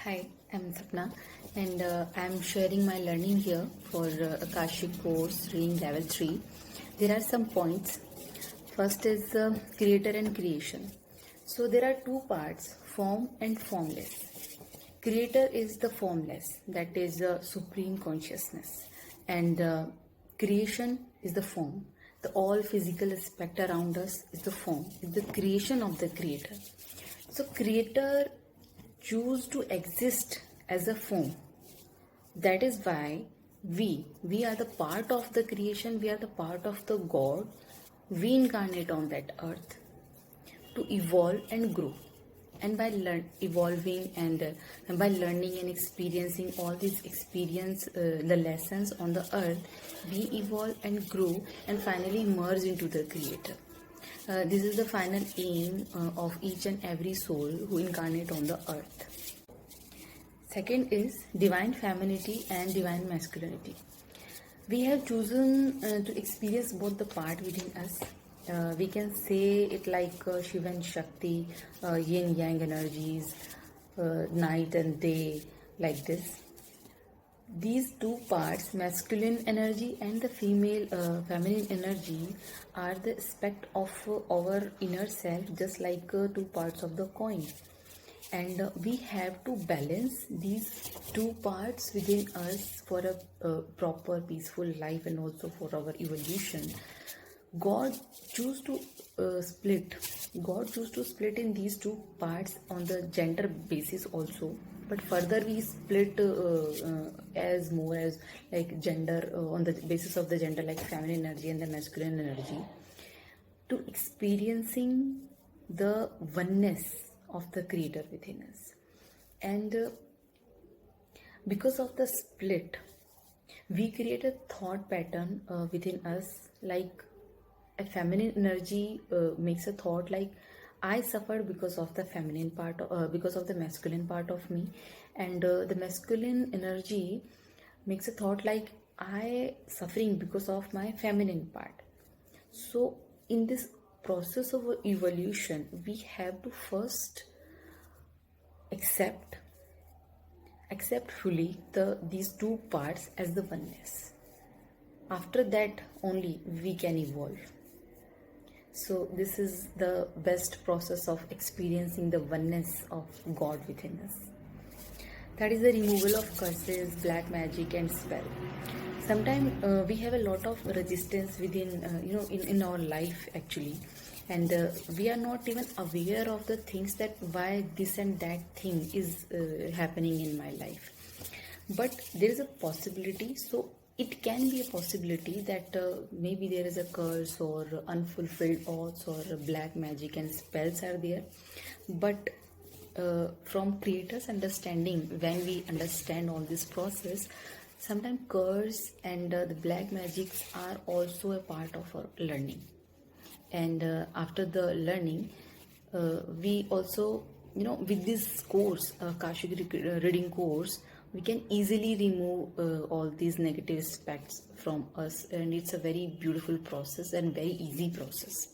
Hi, I'm Sapna and I'm sharing my learning here for Akashic course reading level 3. There are some points. First is creator and creation. So there are two parts, form and formless. Creator is the formless, that is supreme consciousness, and creation is the form. The all physical aspect around us is the form, is the creation of the creator. So creator choose to exist as a form. That is why we are the part of the creation, we are the part of the God. We incarnate on that earth to evolve and grow. And by evolving and by learning and experiencing all these experience, the lessons on the earth, we evolve and grow and finally merge into the creator. This is the final aim of each and every soul who incarnate on the earth. Second is divine femininity and divine masculinity. We have chosen to experience both the part within us. We can say it like Shiva and Shakti, yin yang energies, night and day, like this. These two parts, masculine energy and the female feminine energy, are the aspect of our inner self, just like two parts of the coin. And we have to balance these two parts within us for a proper peaceful life and also for our evolution. God choose to split. God choose to split in these two parts on the gender basis also. But further we split as more as like gender on the basis of the gender, like feminine energy and the masculine energy, to experiencing the oneness of the creator within us. And because of the split, we create a thought pattern within us, like a feminine energy makes a thought like I suffered because of the feminine part, because of the masculine part of me, and the masculine energy makes a thought like I suffering because of my feminine part. So in this process of evolution, we have to first accept fully these two parts as the oneness. After that only we can evolve. So this is the best process of experiencing the oneness of God within us. That is the removal of curses, black magic and spell. Sometimes we have a lot of resistance within, in our life actually. And we are not even aware of the things that why this and that thing is happening in my life. But there is a possibility, so it can be a possibility that maybe there is a curse or unfulfilled odds or black magic and spells are there. But from creator's understanding, when we understand all this process, sometimes curse and the black magics are also a part of our learning. And after the learning, we also, with this course, Akashic reading course, we can easily remove all these negative aspects from us, and it's a very beautiful process and very easy process.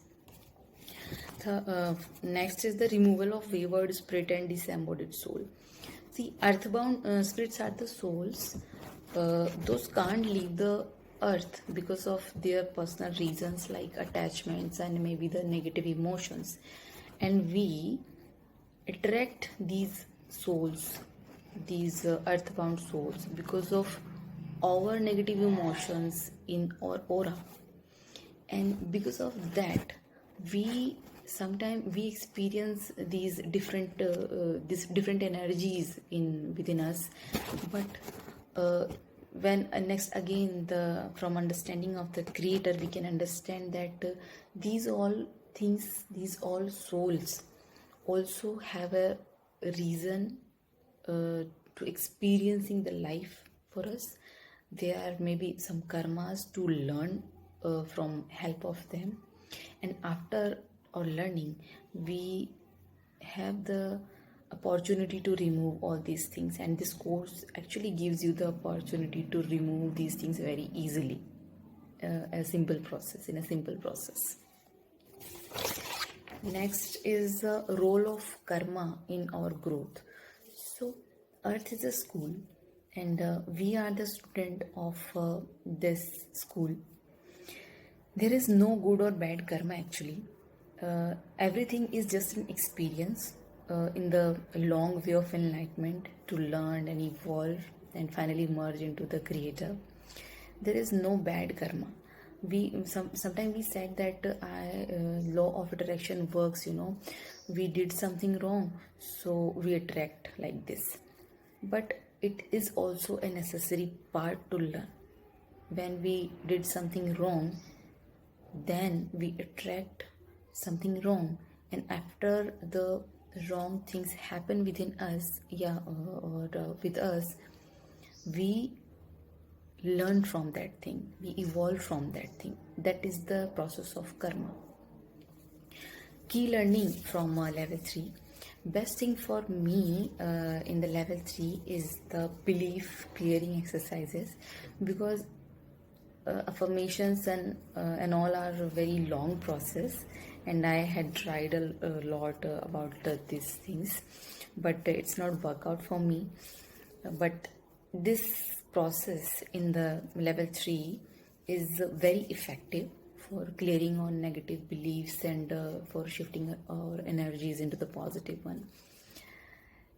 The next is the removal of wayward spirit and disembodied soul. See, earthbound spirits are the souls. Those can't leave the earth because of their personal reasons like attachments and maybe the negative emotions. And we attract these souls, these earthbound souls, because of our negative emotions in our aura. And because of that, we sometimes we experience these different energies within us. But when next again, the from understanding of the creator, we can understand that these all things, these all souls also have a reason to experiencing the life for us. There are maybe some karmas to learn from help of them, and after our learning we have the opportunity to remove all these things, and this course actually gives you the opportunity to remove these things very easily, in a simple process. Next is the role of karma in our growth. So Earth is a school, and we are the student of this school. There is no good or bad karma actually. Everything is just an experience in the long way of enlightenment to learn and evolve and finally merge into the creator. There is no bad karma. Sometimes we said that law of attraction works. We did something wrong, so we attract like this. But it is also a necessary part to learn. When we did something wrong, then we attract something wrong, and after the wrong things happen within us, with us, we learn from that thing, we evolve from that thing. That is the process of karma. Key learning from level 3. Best thing for me in the level 3 is the belief clearing exercises, because affirmations and all are a very long process, and I had tried a lot about these things, but it's not work out for me. But this process in the level 3 is very effective for clearing on negative beliefs and for shifting our energies into the positive one.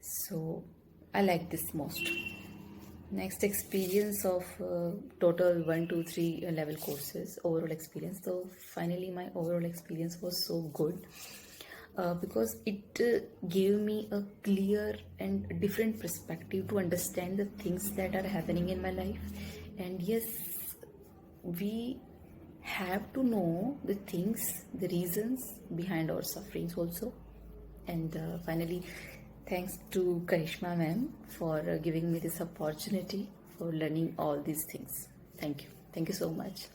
So I like this most. Next, experience of total 1 2 3 level courses, overall experience. So finally my overall experience was so good because it gave me a clear and different perspective to understand the things that are happening in my life. And yes, we have to know the things, the reasons behind our sufferings also. And finally, thanks to Karishma ma'am for giving me this opportunity for learning all these things. Thank you so much.